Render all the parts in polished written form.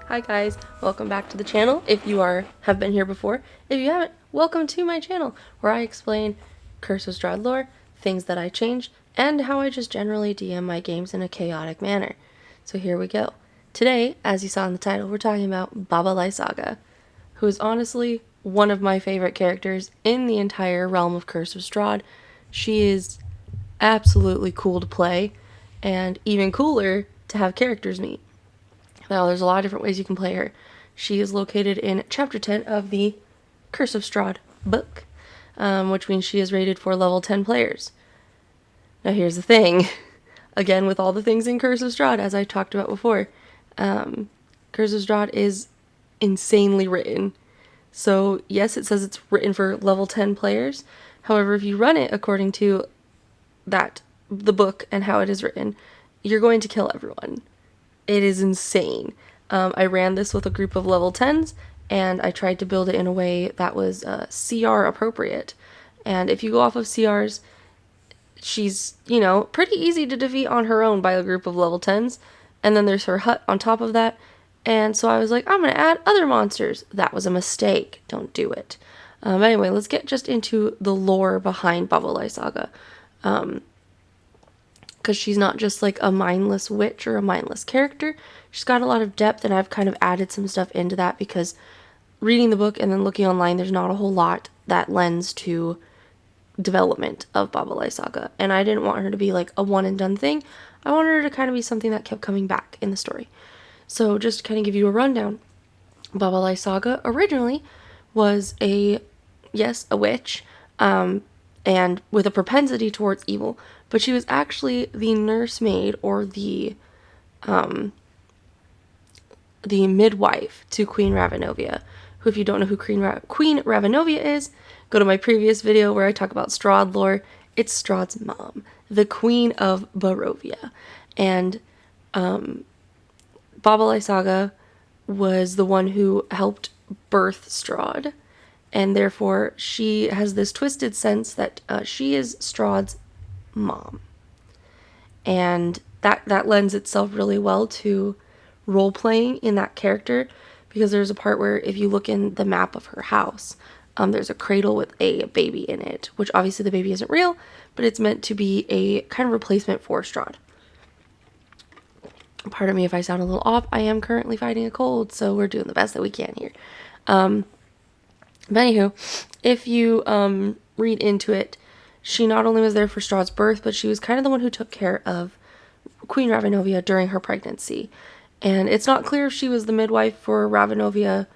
Hi guys, welcome back to the channel. If you have been here before, if you haven't, welcome to my channel where I explain Curse of Strahd lore, things that I changed, and how I just generally DM my games in a chaotic manner. So here we go. Today, as you saw in the title, we're talking about Baba Lysaga, who is honestly one of my favorite characters in the entire realm of Curse of Strahd. She is absolutely cool to play, and even cooler to have characters meet. Now, there's a lot of different ways you can play her. She is located in Chapter 10 of the Curse of Strahd book, which means she is rated for level 10 players. Now, here's the thing. Again, with all the things in Curse of Strahd, as I talked about before, Curse of Strahd is insanely written. So, yes, it says it's written for level 10 players. However, if you run it according to the book and how it is written, you're going to kill everyone. It is insane. I ran this with a group of level 10s, and I tried to build it in a way that was CR appropriate. And if you go off of CRs, she's, pretty easy to defeat on her own by a group of level 10s. And then there's her hut on top of that. And so I was like, I'm going to add other monsters. That was a mistake. Don't do it. Anyway, let's get just into the lore behind Baba Lysaga. Because she's not just like a mindless witch or a mindless character. She's got a lot of depth, and I've kind of added some stuff into that because reading the book and then looking online, there's not a whole lot that lends to development of Baba Lysaga. And I didn't want her to be like a one and done thing. I wanted her to kind of be something that kept coming back in the story. So just to kind of give you a rundown, Baba Lysaga originally was a witch, and with a propensity towards evil, but she was actually the nursemaid or the midwife to Queen Ravenovia, who, if you don't know who Queen Ravenovia is, go to my previous video where I talk about Strahd lore. It's Strahd's mom, the Queen of Barovia. And Baba Lysaga was the one who helped birth Strahd, and therefore she has this twisted sense that she is Strahd's mom. And that lends itself really well to role-playing in that character, because there's a part where if you look in the map of her house, there's a cradle with a baby in it, which obviously the baby isn't real, but it's meant to be a kind of replacement for Strahd. Pardon me if I sound a little off. I am currently fighting a cold, so we're doing the best that we can here. But anywho, if you read into it, she not only was there for Strahd's birth, but she was kind of the one who took care of Queen Ravenovia during her pregnancy. And it's not clear if she was the midwife for Ravenovia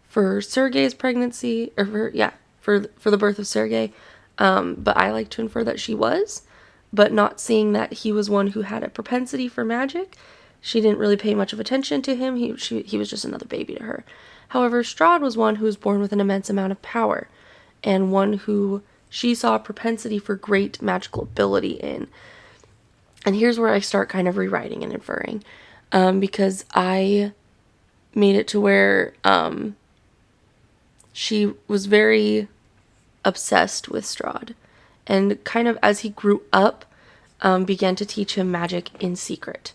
for Sergei's pregnancy, or for the birth of Sergei. But I like to infer that she was, but not seeing that he was one who had a propensity for magic. She didn't really pay much of attention to him. He was just another baby to her. However, Strahd was one who was born with an immense amount of power, and one who she saw a propensity for great magical ability in. And here's where I start kind of rewriting and inferring, because I made it to where she was very obsessed with Strahd, and kind of as he grew up, began to teach him magic in secret.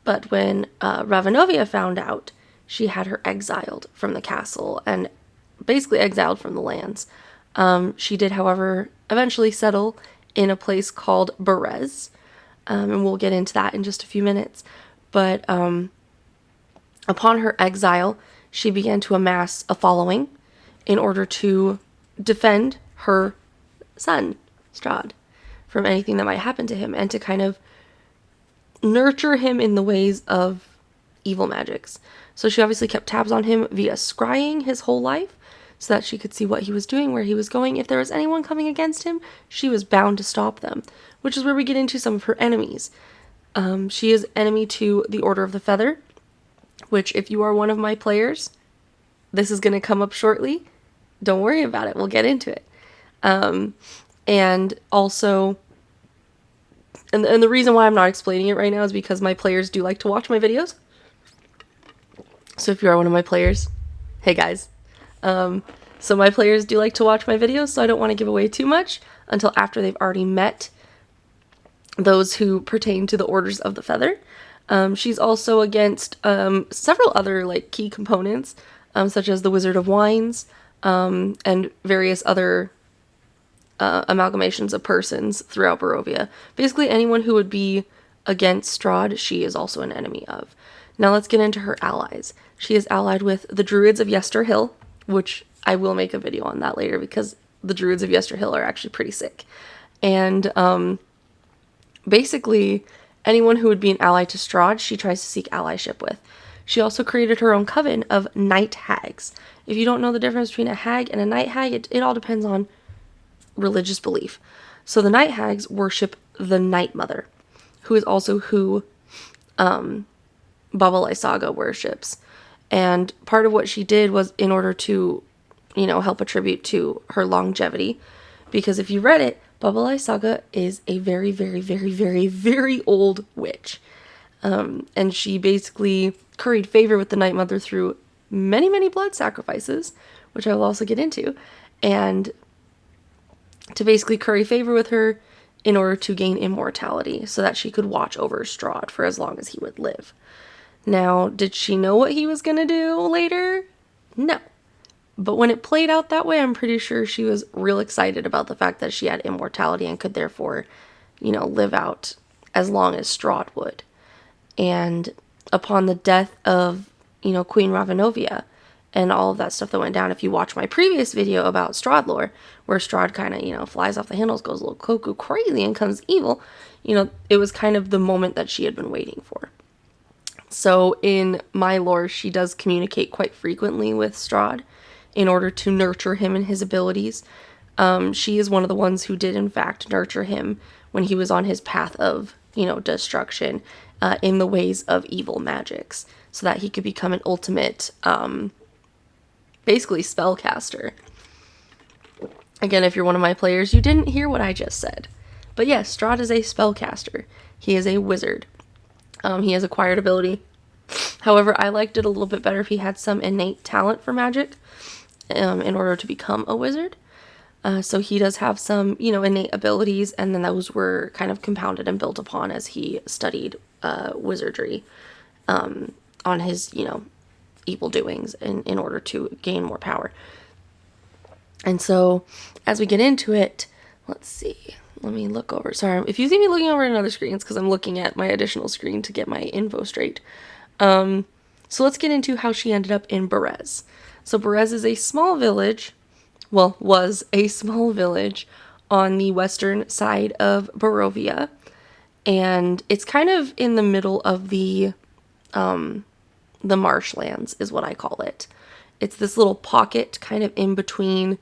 But when Ravenovia found out, she had her exiled from the castle and basically exiled from the lands. She did, however, eventually settle in a place called Berez, and we'll get into that in just a few minutes. But upon her exile, she began to amass a following in order to defend her son, Strahd, from anything that might happen to him, and to kind of nurture him in the ways of evil magics. So she obviously kept tabs on him via scrying his whole life, so that she could see what he was doing, where he was going. If there was anyone coming against him, she was bound to stop them, which is where we get into some of her enemies. She is enemy to the Order of the Feather, which, if you are one of my players, this is going to come up shortly. Don't worry about it. We'll get into it. And also, and the reason why I'm not explaining it right now is because my players do like to watch my videos. So if you are one of my players, hey guys. So my players do like to watch my videos, so I don't want to give away too much until after they've already met those who pertain to the Orders of the Feather. She's also against several other like key components, such as the Wizard of Wines, and various other amalgamations of persons throughout Barovia. Basically, anyone who would be against Strahd, she is also an enemy of. Now let's get into her allies. She is allied with the Druids of Yester Hill, which I will make a video on that later because the Druids of Yester Hill are actually pretty sick. And basically, anyone who would be an ally to Strahd, she tries to seek allyship with. She also created her own coven of night hags. If you don't know the difference between a hag and a night hag, it all depends on religious belief. So the night hags worship the Night Mother, who is also who Baba Lysaga worships. And part of what she did was in order to, help attribute to her longevity. Because if you read it, Baba Lysaga is a very, very, very, very, very old witch. And she basically curried favor with the Night Mother through many, many blood sacrifices, which I will also get into. And to basically curry favor with her in order to gain immortality so that she could watch over Strahd for as long as he would live. Now, did she know what he was going to do later? No. But when it played out that way, I'm pretty sure she was real excited about the fact that she had immortality and could therefore, live out as long as Strahd would. And upon the death of, Queen Ravenovia and all of that stuff that went down, if you watch my previous video about Strahd lore, where Strahd kind of, flies off the handles, goes a little cuckoo crazy and becomes evil, it was kind of the moment that she had been waiting for. So in my lore, she does communicate quite frequently with Strahd in order to nurture him and his abilities. She is one of the ones who did, in fact, nurture him when he was on his path of, destruction in the ways of evil magics, so that he could become an ultimate, basically, spellcaster. Again, if you're one of my players, you didn't hear what I just said. But yes, Strahd is a spellcaster. He is a wizard. He has acquired ability. However, I liked it a little bit better if he had some innate talent for magic in order to become a wizard. So he does have some, innate abilities, and then those were kind of compounded and built upon as he studied wizardry on his, evil doings in order to gain more power. And so as we get into it, let's see. Let me look over. Sorry, if you see me looking over at another screen, it's because I'm looking at my additional screen to get my info straight. So let's get into how she ended up in Berez. So Berez is a small village, was a small village on the western side of Barovia. And it's kind of in the middle of the marshlands is what I call it. It's this little pocket kind of in between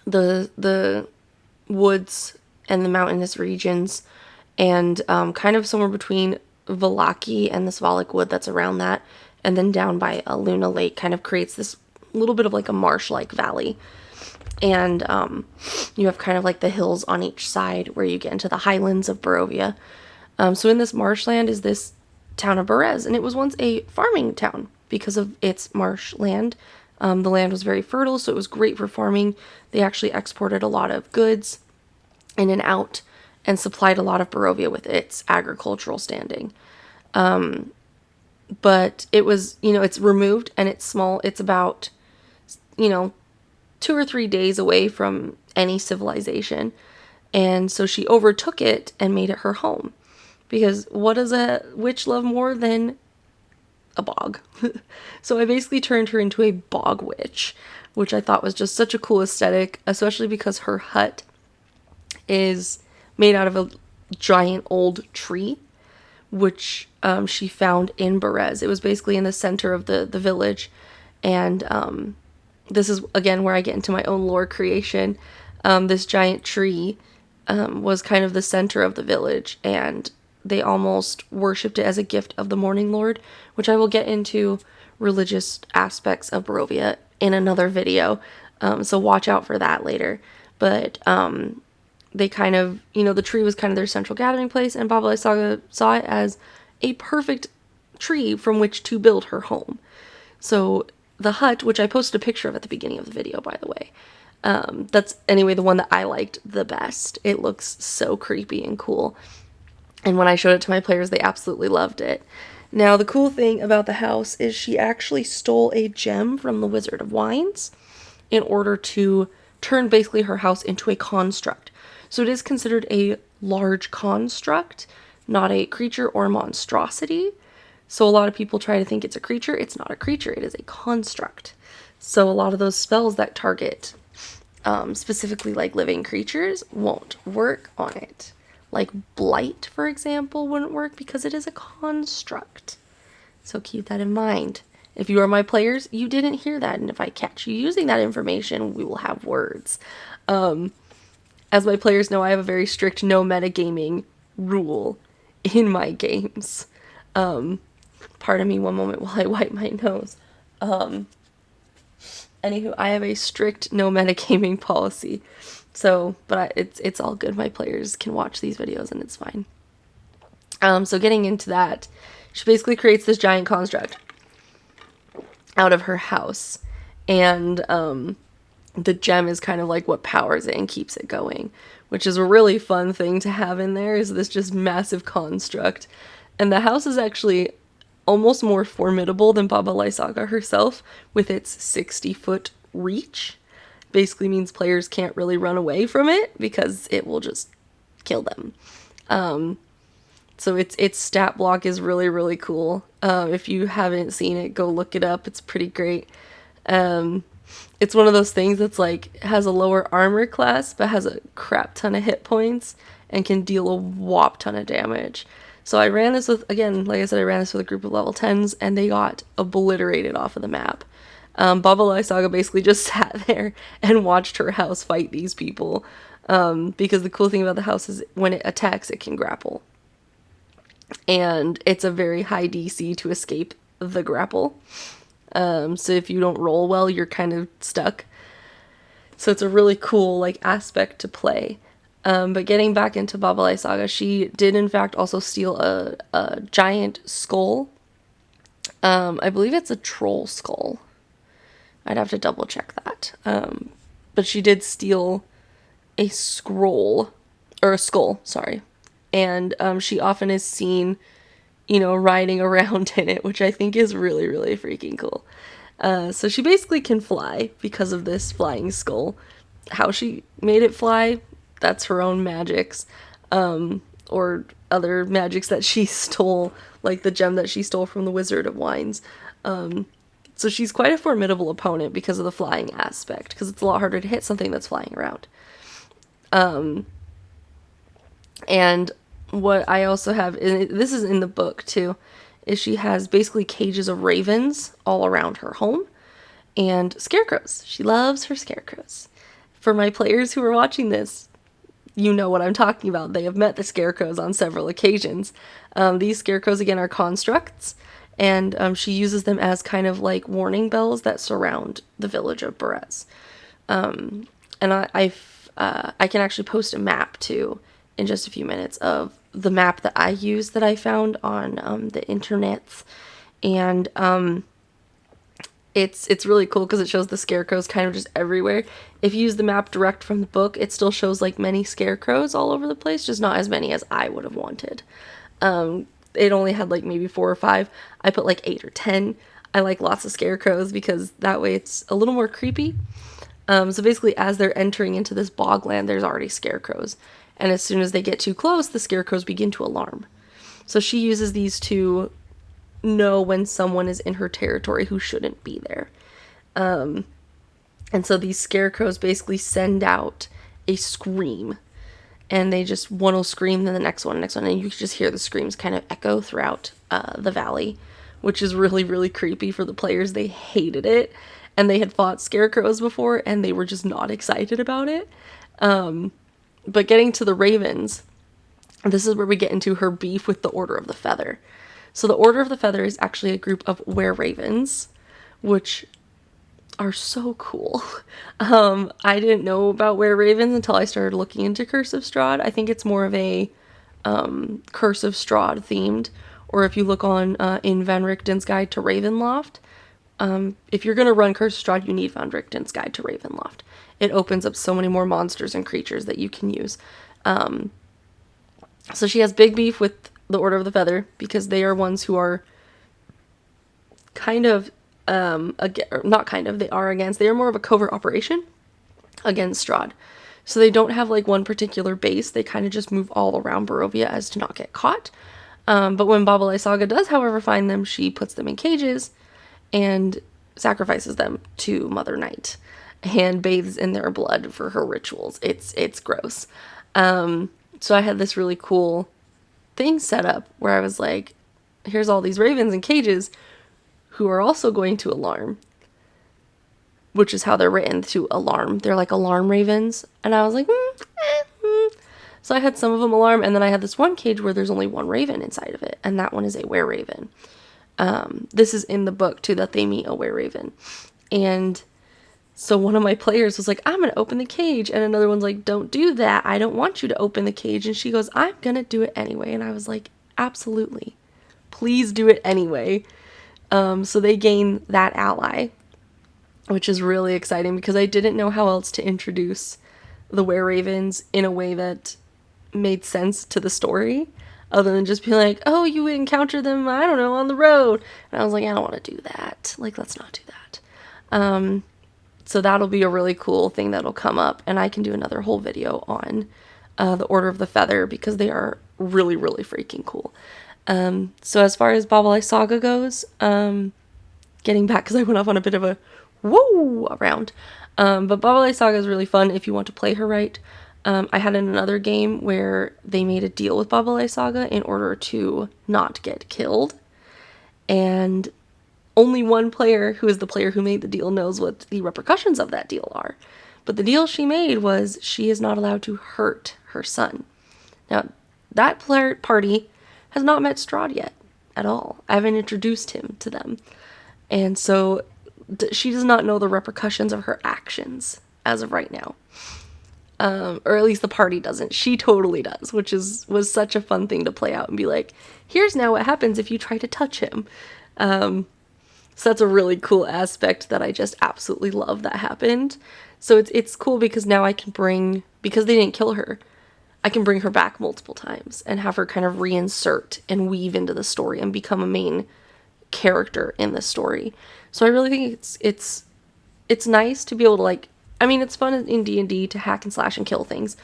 the woods and the mountainous regions, and kind of somewhere between Valaki and the Svalak wood that's around that, and then down by a Luna Lake kind of creates this little bit of like a marsh-like valley. And you have kind of like the hills on each side where you get into the highlands of Barovia. So in this marshland is this town of Berez, and it was once a farming town because of its marshland. The land was very fertile, so it was great for farming. They actually exported a lot of goods in and out and supplied a lot of Barovia with its agricultural standing. But it was, it's removed and it's small. It's about, 2 or 3 days away from any civilization. And so she overtook it and made it her home. Because what does a witch love more than a bog? So I basically turned her into a bog witch, which I thought was just such a cool aesthetic, especially because her hut is made out of a giant old tree, which she found in Berez. It was basically in the center of the village, and this is, again, where I get into my own lore creation. This giant tree was kind of the center of the village, and they almost worshipped it as a gift of the Morning Lord, which I will get into religious aspects of Barovia in another video, so watch out for that later. But they kind of, the tree was kind of their central gathering place, and Baba Lysaga saw it as a perfect tree from which to build her home. So the hut, which I posted a picture of at the beginning of the video, by the way, that's anyway the one that I liked the best. It looks so creepy and cool. And when I showed it to my players, they absolutely loved it. Now, the cool thing about the house is she actually stole a gem from the Wizard of Wines in order to turn basically her house into a construct. So it is considered a large construct, not a creature or monstrosity. So a lot of people try to think it's a creature. It's not a creature, it is a construct. So a lot of those spells that target specifically like living creatures won't work on it. Like blight, for example, wouldn't work because it is a construct. So keep that in mind. If you are my players, you didn't hear that, and if I catch you using that information, we will have words. As my players know, I have a very strict no metagaming rule in my games. Pardon me one moment while I wipe my nose. Anywho, I have a strict no metagaming policy. So, but it's all good. My players can watch these videos and it's fine. So getting into that, she basically creates this giant construct out of her house. And the gem is kind of like what powers it and keeps it going, which is a really fun thing to have in there, is this just massive construct. And the house is actually almost more formidable than Baba Lysaga herself with its 60-foot reach. Basically means players can't really run away from it because it will just kill them. So its stat block is really, really cool. If you haven't seen it, go look it up. It's pretty great. It's one of those things that's like, has a lower armor class, but has a crap ton of hit points and can deal a whop ton of damage. So I ran this with, again, like I said, I ran this with a group of level 10s, and they got obliterated off of the map. Baba Lysaga basically just sat there and watched her house fight these people. Because the cool thing about the house is when it attacks, it can grapple. And it's a very high DC to escape the grapple. So if you don't roll well, you're kind of stuck. So it's a really cool like aspect to play. But getting back into Baba Lysaga, she did in fact also steal a giant skull. I believe it's a troll skull. I'd have to double check that. But she did steal a scroll, or a skull, sorry. And she often is seen, riding around in it, which I think is really, really freaking cool. So she basically can fly because of this flying skull. How she made it fly, that's her own magics. Or other magics that she stole, like the gem that she stole from the Wizard of Wines. So she's quite a formidable opponent because of the flying aspect, because it's a lot harder to hit something that's flying around. And what I also have, and this is in the book too, is she has basically cages of ravens all around her home and scarecrows. She loves her scarecrows. For my players who are watching this, you know what I'm talking about. They have met the scarecrows on several occasions. These scarecrows, again, are constructs, and she uses them as kind of like warning bells that surround the village of Berez. And I can actually post a map too in just a few minutes of the map that I use that I found on the internets, and it's really cool because it shows the scarecrows kind of just everywhere. If you use the map direct from the book, it still shows like many scarecrows all over the place, just not as many as I would have wanted. It only had like maybe 4 or 5. I put like 8 or 10. I like lots of scarecrows because that way it's a little more creepy. So basically, as they're entering into this bogland, there's already scarecrows. And as soon as they get too close, the scarecrows begin to alarm. So she uses these to know when someone is in her territory who shouldn't be there. And so these scarecrows basically send out a scream. And they just, one will scream, then the next one, and you can just hear the screams kind of echo throughout the valley, which is really, really creepy for the players. They hated it. And they had fought scarecrows before, and they were just not excited about it. But getting to the ravens, this is where we get into her beef with the Order of the Feather. So the Order of the Feather is actually a group of were-ravens, which are so cool. I didn't know about were-ravens until I started looking into Curse of Strahd. I think it's more of a Curse of Strahd themed, or if you look on in Van Richten's Guide to Ravenloft, if you're going to run Curse of Strahd, you need Van Richten's Guide to Ravenloft. It opens up so many more monsters and creatures that you can use. So she has big beef with the Order of the Feather because they are ones who are kind of, not kind of, they are against, they are more of a covert operation against Strahd. So they don't have like one particular base. They kind of just move all around Barovia as to not get caught. But when Baba Lysaga does, however, find them, she puts them in cages and sacrifices them to Mother Night and bathes in their blood for her rituals. It's gross. So I had this really cool thing set up where I was like, here's all these ravens in cages who are also going to alarm, which is how they're written, to alarm. They're like alarm ravens. And I was like, So I had some of them alarm, and then I had this one cage where there's only one raven inside of it, and that one is a were-raven. This is in the book, too, that they meet a were-raven. And so one of my players was like, I'm going to open the cage. And another one's like, don't do that. I don't want you to open the cage. And she goes, I'm going to do it anyway. And I was like, absolutely. Please do it anyway. So they gain that ally, which is really exciting because I didn't know how else to introduce the were-ravens in a way that made sense to the story, other than just being like, oh, you encounter them, I don't know, on the road. And I was like, I don't want to do that. Like, let's not do that. So that'll be a really cool thing that'll come up, and I can do another whole video on the Order of the Feather because they are really, really freaking cool. So as far as Baba Lysaga goes, getting back, because I went off on a bit of a whoa around, but Baba Lysaga is really fun if you want to play her right. I had another game where they made a deal with Baba Lysaga in order to not get killed, and only one player, who is the player who made the deal, knows what the repercussions of that deal are. But the deal she made was she is not allowed to hurt her son. Now, that party has not met Strahd yet at all. I haven't introduced him to them. And so she does not know the repercussions of her actions as of right now. Or at least the party doesn't. She totally does, which was such a fun thing to play out and be like, here's now what happens if you try to touch him. So that's a really cool aspect that I just absolutely love that happened. So it's cool because now I can because they didn't kill her, I can bring her back multiple times and have her kind of reinsert and weave into the story and become a main character in the story. So I really think it's nice to be able to, like, I mean, it's fun in D&D to hack and slash and kill things,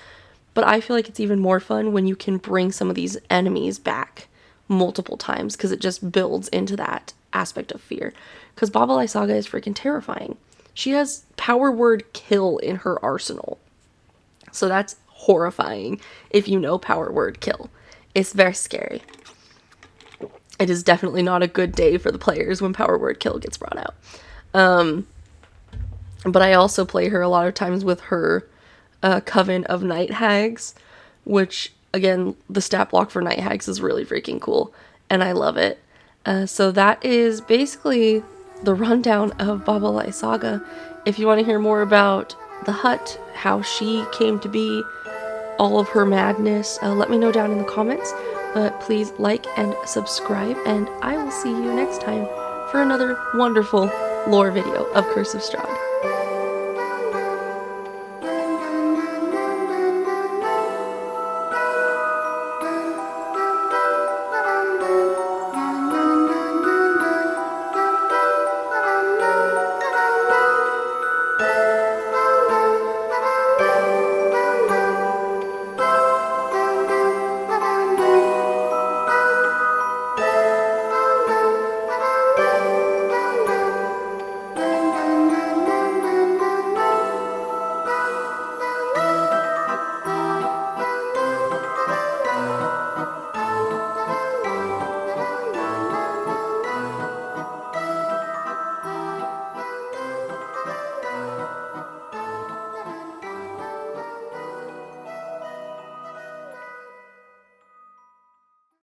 but I feel like it's even more fun when you can bring some of these enemies back multiple times because it just builds into that aspect of fear. Because Baba Lysaga is freaking terrifying. She has power word kill in her arsenal. So that's horrifying if you know power word kill. It's very scary. It is definitely not a good day for the players when power word kill gets brought out. But I also play her a lot of times with her coven of night hags, which, again, the stat block for night hags is really freaking cool, and I love it. So that is basically the rundown of Baba Lysaga. If you want to hear more about the hut, how she came to be, all of her madness, let me know down in the comments. But please like and subscribe, and I will see you next time for another wonderful lore video of Curse of Strahd.